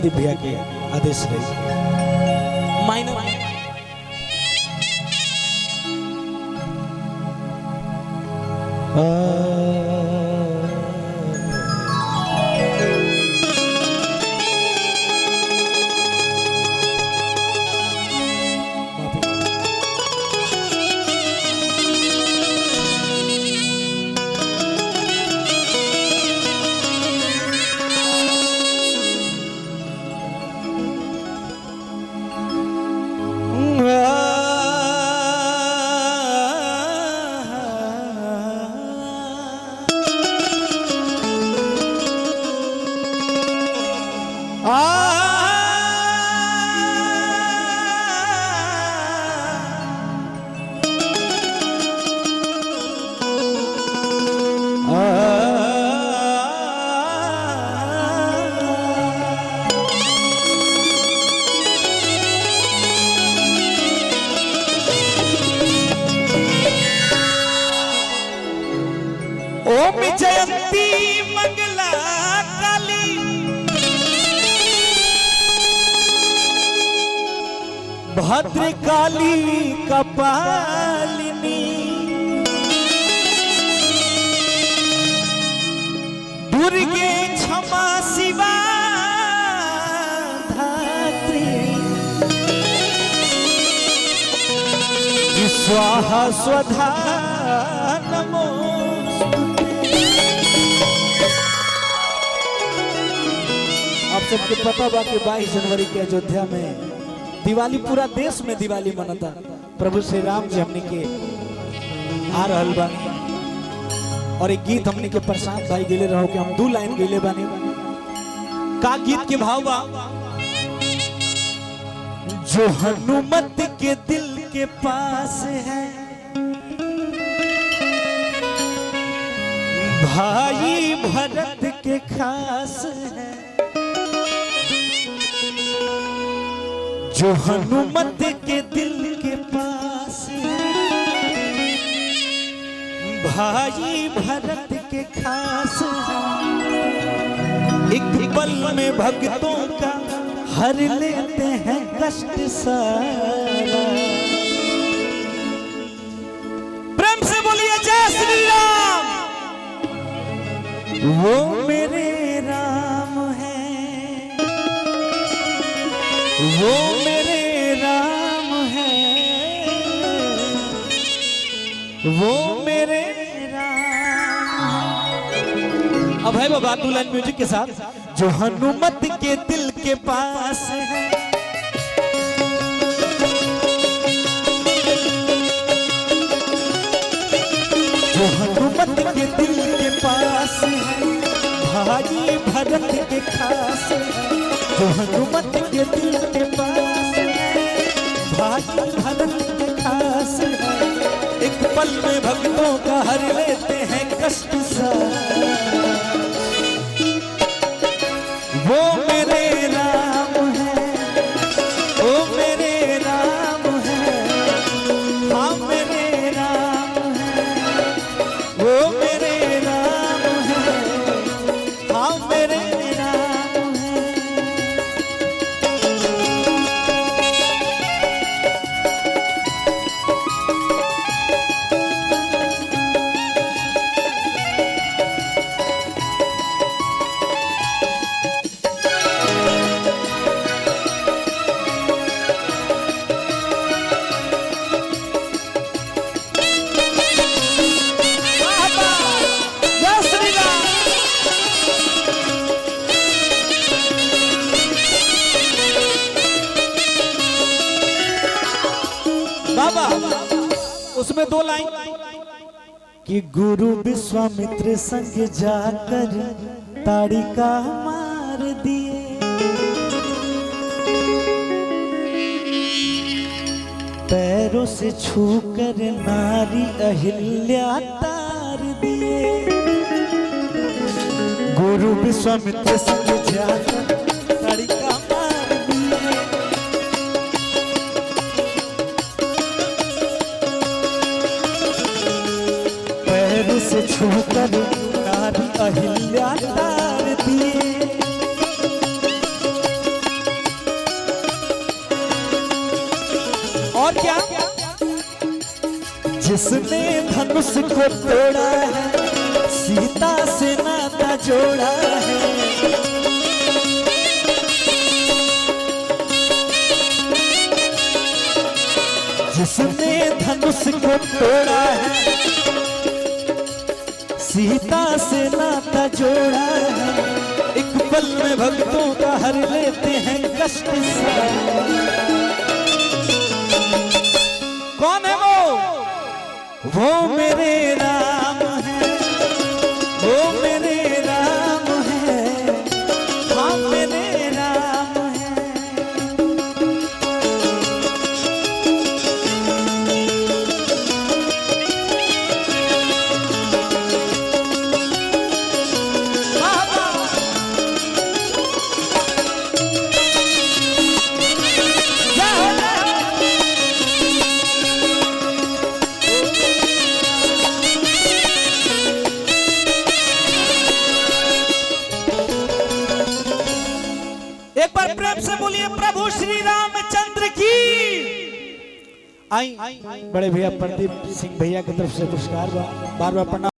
प्रदीप भैया के आदेश रहे माइनर ओम जयंती मंगला काली भद्र काली कपालिनी दुर्गे क्षमा शिवा धात्री स्वाहा स्वधा नमो। आप सबके पता बा कि 22 जनवरी के अयोध्या में दिवाली पूरा देश में दिवाली मनता। प्रभु श्री राम जी हमने के आ रहल बानी और एक गीत हमने के प्रशांत भाई गेले रहो कि हम 2 लाइन गेले बानी। का गीत के भाव बा जो हनुमत के दिल के पास है भाई भरत के खास है। जो हनुमत के दिल के पास है भाई भरत के खास है। एक पल में भक्तों का हर लेते हैं कष्ट सारा। प्रेम से बोलिए जय श्री राम। वो मेरे राम है, वो मेरे राम है, वो मेरे राम। अब है बाबा 2 लाइन म्यूजिक के साथ। जो हनुमत के दिल के पास है जो हनुमत के दिल के पास है भाई भरत के खास है। जो हनुमत के दिल के पास है भाई भरत के खास है। एक पल में भक्तों का हर लेते हैं कष्ट सारा। वो मेरे राम है, वो मेरे राम है, हाँ मेरे राम है, वो मेरे राम है, हाँ मेरे राम है। बाबा उसमें 2 लाइन कि गुरु विश्वामित्र संग जाकर ताड़िका मार दिए। पैरों से छूकर नारी अहिल्या तार दिए। गुरु विश्वामित्र संग जाकर ताड़िका मार दिए। पैर से छूकर नारी अहिल्या तार दिए। और क्या, जिसने धनुष को तोड़ा है सीता से नाता जोड़ा है। जिसने धनुष को तोड़ा है सीता से नाता जोड़ा है। एक पल में भक्तों का हर लेते हैं कष्ट सारे। कौन है वो मेरे राम है, वो मेरे राम है, हाँ मेरे राम है। एक बार प्रेम से बोलिए प्रभु श्री रामचंद्र की। आई बड़े भैया प्रदीप सिंह भैया की तरफ से पुरस्कार बार बार प्रणाम।